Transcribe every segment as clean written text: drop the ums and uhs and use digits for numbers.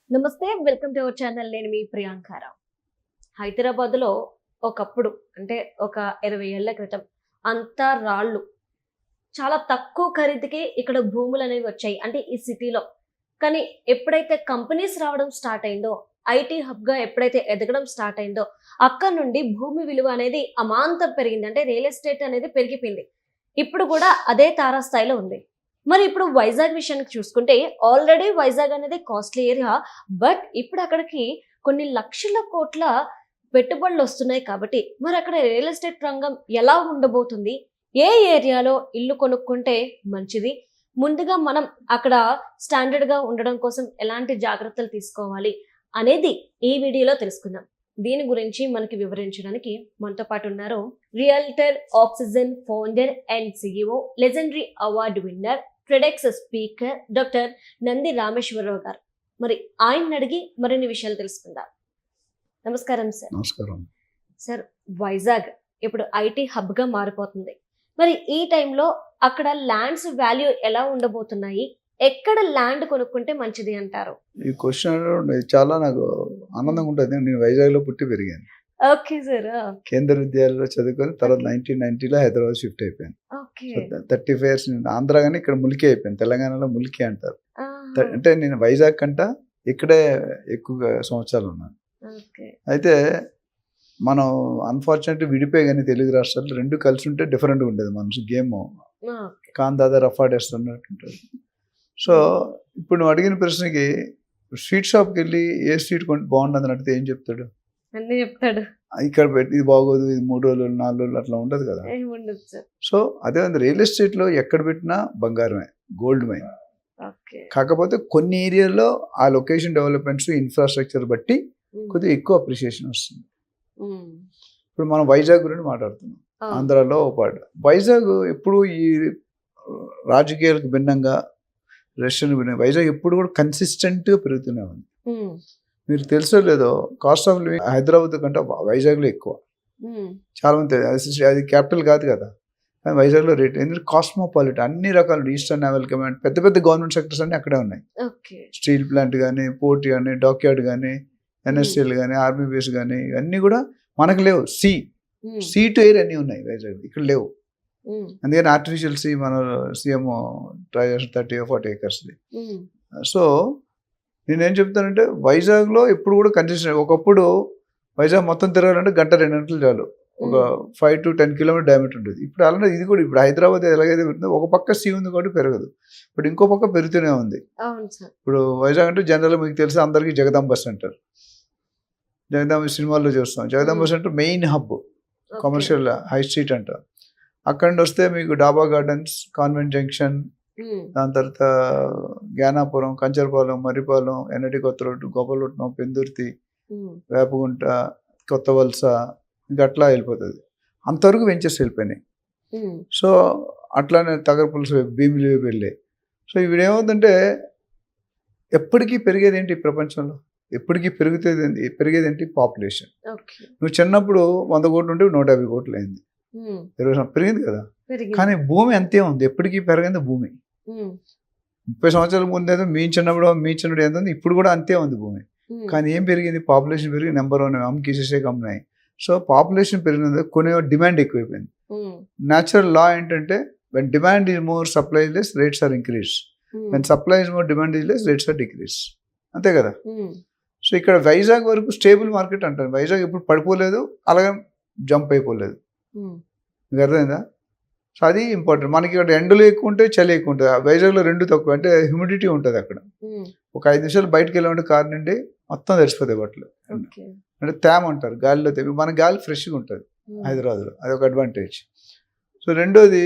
నమస్తే, welcome to our channel. నేను మీ ప్రియాంకారావు. హైదరాబాద్లో ఒకప్పుడు అంటే ఒక 20 ఏళ్ల క్రితం అంతా రాళ్ళు, చాలా తక్కువ ఖరీదుకే ఇక్కడ భూములు అనేవి వచ్చాయి అంటే ఈ సిటీలో. కానీ ఎప్పుడైతే కంపెనీస్ రావడం స్టార్ట్ అయిందో, ఐటీ హబ్గా ఎప్పుడైతే ఎదగడం స్టార్ట్ అయిందో, అక్కడ నుండి భూమి విలువ అనేది అమాంతం పెరిగింది. అంటే రియల్ ఎస్టేట్ అనేది పెరిగిపోయింది. ఇప్పుడు కూడా అదే తారాస్థాయిలో ఉంది. మరి ఇప్పుడు వైజాగ్ విషయానికి చూసుకుంటే ఆల్రెడీ వైజాగ్ అనేది కాస్ట్లీ ఏరియా. బట్ ఇప్పుడు అక్కడికి కొన్ని లక్షల కోట్ల పెట్టుబడులు వస్తున్నాయి కాబట్టి మరి అక్కడ రియల్ ఎస్టేట్ రంగం ఎలా ఉండబోతుంది, ఏ ఏరియాలో ఇల్లు కొనుక్కుంటే మంచిది, ముందుగా మనం అక్కడ స్టాండర్డ్ గా ఉండడం కోసం ఎలాంటి జాగ్రత్తలు తీసుకోవాలి అనేది ఈ వీడియోలో తెలుసుకుందాం. దీని గురించి మనకి వివరించడానికి మనతో పాటు ఉన్నారు realtor oxygen founder and CEO, legendary award winner, TEDx speaker doctor Nandi Rameshwara Rao garu. మరి ఆయన అడిగి మరిన్ని విషయాలు తెలుసుకుందాం. నమస్కారం సార్. నమస్కారం సార్, వైజాగ్ ఇప్పుడు ఐటీ హబ్ గా మారిపోతుంది. మరి ఈ టైంలో అక్కడ ల్యాండ్స్ వాల్యూ ఎలా ఉండబోతున్నాయి, ఎక్కడ ల్యాండ్ కొనుక్కుంటే మంచిది అంటారు? ఈ క్వశ్చన్ చాలా నాకు ఆనందంగా ఉంటుంది. నేను వైజాగ్లో పుట్టి పెరిగాను. Okay sir. కేంద్ర విద్యాలయంలో చదువుకొని తర్వాత 1990లో హైదరాబాద్ షిఫ్ట్ అయిపోయాను. 35 years నేను ఆంధ్ర కానీ ఇక్కడ ములికి అయిపోయాను. తెలంగాణలో ములికి అంటారు. అంటే నేను వైజాగ్ కంట ఇక్కడే ఎక్కువగా సంవత్సరాలు ఉన్నాను. అయితే మనం అన్ఫార్చునేట్లీ విడిపోయి కానీ తెలుగు రాష్ట్రాలు రెండు కలిసి ఉంటే డిఫరెంట్గా ఉండేది. మనసు గేమ్ కాందాదా రఫాడేస్ అన్నట్టు ఉంటుంది. సో ఇప్పుడు నువ్వు అడిగిన ప్రశ్నకి స్ట్రీట్ షాప్కి వెళ్ళి ఏ స్ట్రీట్ బాగుంటుంది అని అడిగితే ఏం చెప్తాడు? అన్నీ చెప్తాడు. ఇక్కడ పెట్టి ఇది బాగోదు, ఇది 3 రోజులు 4 రోజులు అట్లా ఉండదు కదా. సో అదే రియల్ ఎస్టేట్లో ఎక్కడ పెట్టినా బంగారమే, గోల్డ్ మైన్. కాకపోతే కొన్ని ఏరియాలో ఆ లొకేషన్ డెవలప్మెంట్స్ ఇన్ఫ్రాస్ట్రక్చర్ బట్టి కొద్దిగా ఎక్కువ అప్రిషియేషన్ వస్తుంది. ఇప్పుడు మనం వైజాగ్ గురించి మాట్లాడుతున్నాం. ఆంధ్రాలో ఒక పాట వైజాగ్ ఎప్పుడు ఈ రాజకీయాలకు భిన్నంగా రష్యన్ భిన్నంగా వైజాగ్ ఎప్పుడు కూడా కన్సిస్టెంట్గా పెరుగుతూనే ఉంది. మీరు తెలుసో లేదో, కాస్ట్ ఆఫ్ లివింగ్ హైదరాబాద్ కంటే వైజాగ్లో ఎక్కువ. చాలా మంది అది క్యాపిటల్ కాదు కదా, కానీ వైజాగ్లో రేట్ ఎందుకంటే కాస్మోపాలిటన్, అన్ని రకాల ఈస్టర్న్ నావల్ కమాండ్, పెద్ద పెద్ద గవర్నమెంట్ సెక్టర్స్ అన్ని అక్కడే ఉన్నాయి. స్టీల్ ప్లాంట్ కానీ, పోర్ట్ కానీ, డాక్యార్డ్ కానీ, ఎన్ఎస్ఎల్ కానీ, ఆర్మీ బేస్ కానీ, ఇవన్నీ కూడా మనకు లేవు. సీ టు ఎయిర్ అన్నీ ఉన్నాయి వైజాగ్, ఇక్కడ లేవు. అందుకని ఆర్టిఫిషియల్ సీ మన సీఎం ట్రై చేసిన 30-40 acres. సో నేనేం చెప్తానంటే వైజాగ్లో ఎప్పుడు కూడా కన్సిస్టెంట్. ఒకప్పుడు వైజాగ్ మొత్తం తిరగాలంటే 1-2 గంటలు చాలు, ఒక 5 to 10 kilometer డయామీటర్ ఉంటుంది. ఇప్పుడు అలానే ఇది కూడా ఇప్పుడు హైదరాబాద్ ఎలాగైతే పెరుగుతుందో ఒక పక్క సీ ఉంది కాబట్టి పెరగదు, ఇప్పుడు ఇంకో పక్క పెరుగుతూనే ఉంది. ఇప్పుడు వైజాగ్ అంటే జనరల్ మీకు తెలిసి అందరికీ జగదాంబ సెంటర్, జగదాంబ సినిమాల్లో చూస్తాం. Jagadamba centre main hub, commercial high street అంటారు. అక్కడ నుండి వస్తే మీకు డాబా గార్డెన్స్, కాన్వెంట్ జంక్షన్, దాని తర్వాత జ్ఞానాపురం, కంచరపాలెం, మర్రిపాలెం, ఎన్నటి కొత్త రోడ్డు, గోపాలపట్నం, పెందుర్తి, వేపగుంట, కొత్త వలస, ఇంకా అట్లా వెళ్ళిపోతుంది. అంతవరకు వెంచర్స్ వెళ్ళిపోయినాయి. సో అట్లానే తగరపులుసు, భీమిలి వెళ్ళాయి. సో ఇవి ఏమవుతుందంటే ఎప్పటికీ పెరిగేది ఏంటి ప్రపంచంలో, ఎప్పటికీ పెరిగేది ఏంటి పాపులేషన్. నువ్వు చిన్నప్పుడు 100 కోట్లు ఉంటే 150 కోట్లు అయింది, 20 పెరిగింది కదా. కానీ భూమి అంతే ఉంది, ఎప్పటికీ పెరిగింది భూమి. 30 సంవత్సరాల ముందు మీ చిన్నప్పుడు ఎంత ఉంది, ఇప్పుడు కూడా అంతే ఉంది భూమి. కానీ ఏం పెరిగింది? పాపులేషన్ పెరిగి నెంబర్ 1 అమ్ముకేసేసే కంపెనీ. సో పాపులేషన్ పెరిగినందుకు కొన్ని డిమాండ్ ఎక్కువైపోయింది. న్యాచురల్ లా ఏంటంటే when demand is more, supply is less, rates are increase. When supply is more, demand is less, rates are decrease. అంతే కదా. సో ఇక్కడ వైజాగ్ వరకు స్టేబుల్ మార్కెట్ అంటారు. వైజాగ్ ఎప్పుడు పడిపోలేదు, అలాగే జంప్ అయిపోలేదు. మీకు అర్థమైందా? సో అది ఇంపార్టెంట్. మనకి ఇక్కడ ఎండలు ఎక్కువ ఉంటాయి, చలి ఎక్కువ ఉంటుంది. వైజాగ్లో రెండు తక్కువ, అంటే హ్యూమిడిటీ ఉంటుంది అక్కడ. ఒక 5 నిమిషాలు బయటకు వెళ్ళామంటే కారు నుండి మొత్తం తడిసిపోతాయి బట్టలు. అంటే తేమ అంటారు, గాలిలో తేమ. మన గాలి ఫ్రెష్గా ఉంటుంది హైదరాబాద్లో, అది ఒక అడ్వాంటేజ్. సో రెండోది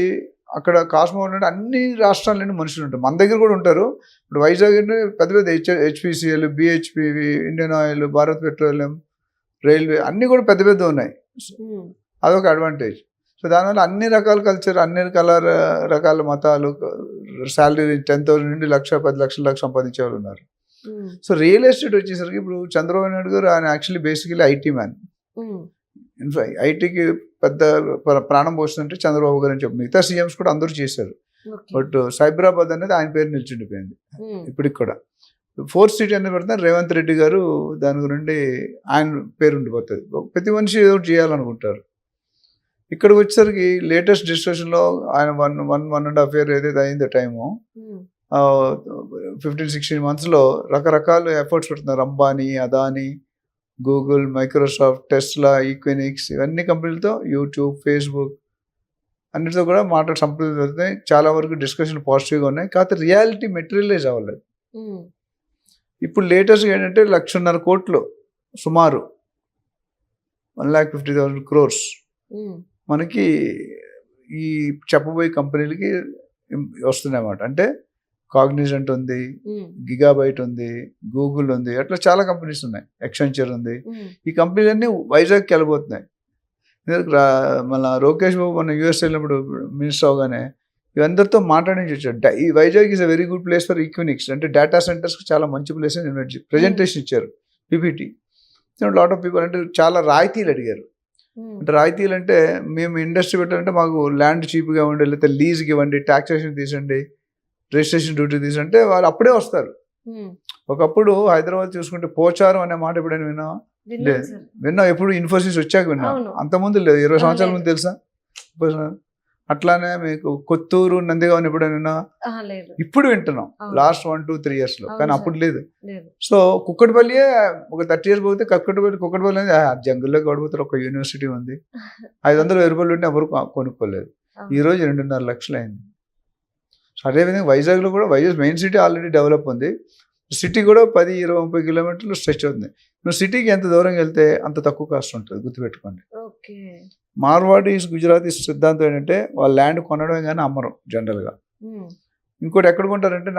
అక్కడ కాస్మోపాలిటన్, అన్ని రాష్ట్రాల నుండి మనుషులు ఉంటారు. మన దగ్గర కూడా ఉంటారు. ఇప్పుడు వైజాగ్ అంటే పెద్ద పెద్ద HPCL, BHPV, Indian oil, Bharat petroleum, railway అన్నీ కూడా పెద్ద పెద్ద ఉన్నాయి. అదొక అడ్వాంటేజ్. సో దానివల్ల అన్ని రకాల కల్చర్, అన్ని రకాల మతాలు, శాలరీ 10,000 నుండి 1,00,000, 10 లక్షలు సంపాదించే వాళ్ళు ఉన్నారు. సో రియల్ ఎస్టేట్ వచ్చేసరికి ఇప్పుడు చంద్రబాబు నాయుడు గారు ఆయన యాక్చువల్లీ బేసికలీ ఐటీ మ్యాన్. ఐటీకి పెద్ద ప్రాణం పోస్తుందంటే చంద్రబాబు గారు అని చెప్పి మిగతా సీఎంస్ కూడా అందరూ చేశారు. బట్ సైబరాబాద్ అనేది ఆయన పేరు నిల్చుండిపోయింది ఇప్పటికి కూడా. ఫోర్త్ సిటీ అనేది పెడితే రేవంత్ రెడ్డి గారు దాని గురించి ఆయన పేరు ఉండిపోతుంది. ప్రతి మనిషి ఏదో ఒకటి చేయాలనుకుంటారు. ఇక్కడికి వచ్చేసరికి లేటెస్ట్ డిస్కషన్లో ఆయన 1.5 year ఏదైతే అయిందో టైము, 15-16 monthsలో రకరకాల ఎఫర్ట్స్ పెడుతున్నారు. Ambani, Adani, Google, Microsoft, Tesla, Equinix, ఇవన్నీ కంపెనీలతో, యూట్యూబ్, ఫేస్బుక్ అన్నిటితో కూడా సంప్రదింపులు జరుగుతున్నాయి. చాలా వరకు డిస్కషన్ పాజిటివ్గా ఉన్నాయి. కాకపోతే రియాలిటీ మెటీరియలైజ్ అవ్వలేదు. ఇప్పుడు లేటెస్ట్గా ఏంటంటే 1,50,000 కోట్లు సుమారు 1,50,000 crores మనకి ఈ చెప్పబోయే కంపెనీలకి వస్తున్నాయి అన్నమాట. అంటే కాగ్నిజెంట్ ఉంది, గిగాబైట్ ఉంది, గూగుల్ ఉంది, అట్లా చాలా కంపెనీస్ ఉన్నాయి, ఎక్సెంచర్ ఉంది. ఈ కంపెనీలన్నీ వైజాగ్కి వెళ్ళబోతున్నాయి. మన లోకేష్ బాబు మన యూఎస్ వెళ్ళినప్పుడు మినిస్టర్ అవగానే ఇవందరితో మాట్లాడించి వచ్చారు. ఈ Vizag is a very good place for Equinix, అంటే డేటా సెంటర్స్కి చాలా మంచి ప్లేస్ అని ప్రెజెంటేషన్ ఇచ్చారు, పీపీటీ. లాట్ ఆఫ్ పీపుల్ అంటే చాలా రాయితీలు అడిగారు. అంటే రాయితీలు అంటే మేము ఇండస్ట్రీ పెట్టాలంటే మాకు ల్యాండ్ చీప్గా ఇవ్వండి, లేకపోతే లీజ్కి ఇవ్వండి, ట్యాక్సేషన్ తీసండి, రిజిస్ట్రేషన్ డ్యూటీ తీసంటే వాళ్ళు అప్పుడే వస్తారు. ఒకప్పుడు హైదరాబాద్ చూసుకుంటే పోచారం అనే మాట ఎప్పుడైనా విన్నాం? ఎప్పుడు ఇన్ఫోసిస్ వచ్చాక విన్నాం, అంతకుముందు లేదు. 20 సంవత్సరాల ముందు తెలుసా? అట్లానే మీకు కొత్తూరు, నందిగామని ఎప్పుడైనా విన్నా? ఇప్పుడు వింటున్నాం లాస్ట్ 1-2-3 yearsలో, కానీ అప్పుడు లేదు. సో కుక్కటిపల్లియే ఒక 30 years పోతే కుక్కటిపల్లి జంగుల్లో గడిపోతారు. ఒక యూనివర్సిటీ ఉంది, 500,000 రూపాయలు ఉంటే ఎవరు కొనుక్కోలేదు. ఈరోజు 2.5 లక్షలు అయింది. సో అదేవిధంగా వైజాగ్లో కూడా, Vizag main city already develop ఉంది. సిటీ కూడా 10-20-30 kilometers స్ట్రెచ్ అవుతుంది. నువ్వు సిటీకి ఎంత దూరం వెళ్తే అంత తక్కువ కాస్ట్ ఉంటుంది, గుర్తుపెట్టుకోండి. మార్వాడీస్, గుజరాతీస్ సిద్ధాంతం ఏంటంటే వాళ్ళు ల్యాండ్ కొనడమే కానీ అమ్మరు జనరల్గా. ఇంకోటి ఎక్కడ కొంటారంటే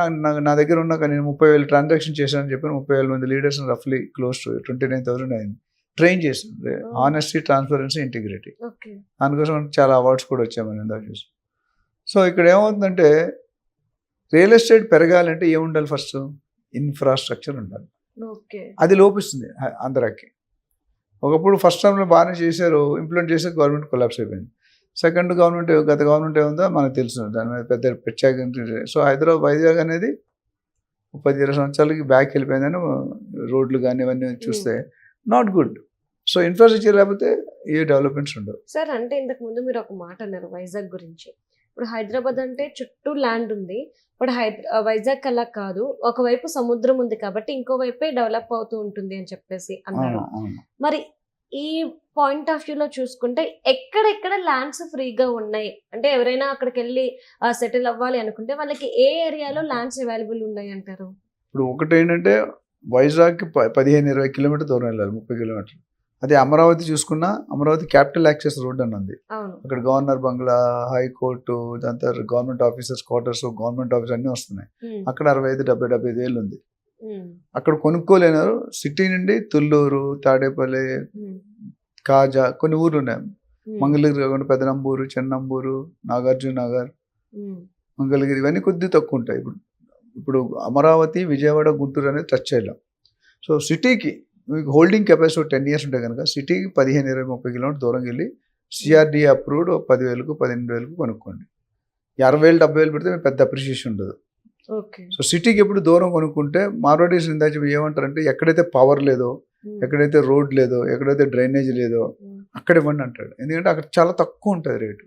నా దగ్గర ఉన్న, నేను 30,000 ట్రాన్సాక్షన్ చేశానని చెప్పాను. 30,000 మంది లీడర్స్ రఫ్లీ క్లోజ్ టు 29,000 అయింది. ట్రైన్ చేసింది ఆనెస్టీ, ట్రాన్స్పరెన్సీ, ఇంటిగ్రిటీ. దానికోసం చాలా అవార్డ్స్ కూడా వచ్చామని ఇందాక చూసి. సో ఇక్కడ ఏమవుతుందంటే రియల్ ఎస్టేట్ పెరగాలంటే ఏముండాలి? ఫస్ట్ ఇన్ఫ్రాస్ట్రక్చర్ ఉండాలి. అది లోపిస్తుంది ఆంధ్రాకి. ఒకప్పుడు ఫస్ట్ టైంలో బాగానే చేశారు, ఇంప్లిమెంట్ చేస్తే గవర్నమెంట్ కొలాప్స్ అయిపోయింది. సెకండ్ గవర్నమెంట్, గత గవర్నమెంట్ ఏముందో మనకు తెలుసు, దాని మీద పెద్ద ప్రత్యేక. సో వైజాగ్ అనేది 10-20 సంవత్సరాలకి బ్యాక్ వెళ్ళిపోయిందని రోడ్లు కానీ ఇవన్నీ చూస్తే నాట్ గుడ్. సో ఇన్ఫ్రాస్ట్రక్చర్ లేకపోతే ఏ డెవలప్మెంట్స్ ఉండవు. సార్, అంటే ఇంతకు ముందు మీరు ఒక మాట అన్నారు వైజాగ్ గురించి. ఇప్పుడు హైదరాబాద్ అంటే చుట్టూ ల్యాండ్ ఉంది, బట్ వైజాగ్ అలా కాదు, ఒకవైపు సముద్రం ఉంది కాబట్టి ఇంకోవైపే డెవలప్ అవుతూ ఉంటుంది అని చెప్పేసి అన్నారు. మరి ఈ పాయింట్ ఆఫ్ వ్యూలో చూసుకుంటే ఎక్కడెక్కడ ల్యాండ్స్ ఫ్రీగా ఉన్నాయి, అంటే ఎవరైనా అక్కడికి వెళ్ళి సెటిల్ అవ్వాలి అనుకుంటే వాళ్ళకి ఏ ఏరియాలో ల్యాండ్స్ అవైలబుల్ ఉన్నాయి అంటారు? ఇప్పుడు ఒకటి ఏంటంటే వైజాగ్కి 15-20 kilometers దూరం వెళ్ళాలి, 30 kilometers. అదే అమరావతి చూసుకున్నా, అమరావతి క్యాపిటల్ యాక్సెస్ రోడ్ అని ఉంది. అక్కడ గవర్నర్ బంగ్లా, హైకోర్టు, దాంతో government officers quarters, government office అన్నీ వస్తున్నాయి. అక్కడ 65,000-75,000 ఉంది. అక్కడ కొనుక్కోలేనారు. సిటీ నుండి తుళ్ళూరు, తాడేపల్లి, కాజా, కొన్ని ఊర్లు ఉన్నాయి. మంగళగిరి కాకుండా పెదనంబూరు, చెన్నంబూరు, నాగార్జున నగర్, మంగళగిరి, ఇవన్నీ కొద్ది తక్కువ ఉంటాయి. ఇప్పుడు అమరావతి, విజయవాడ, గుంటూరు అనేది టచ్ చేయలేం. సో సిటీకి మీకు హోల్డింగ్ కెపాసిటీ 10 years ఉంటే కనుక సిటీకి 15-20-30 kilometers దూరం వెళ్ళి సిఆర్డీఏ అప్రూవ్డ్ 10,000-18,000 కొనుక్కోండి. 60,000-70,000 పెడితే మీకు పెద్ద అప్రిషియేషన్ ఉండదు. సో సిటీకి ఎప్పుడు దూరం కొనుక్కుంటే మార్వాడీస్ ఇందాక ఏమంటారంటే ఎక్కడైతే పవర్ లేదో, ఎక్కడైతే రోడ్ లేదో, ఎక్కడైతే డ్రైనేజ్ లేదో అక్కడ ఇవ్వండి అంటాడు. ఎందుకంటే అక్కడ చాలా తక్కువ ఉంటుంది రేటు.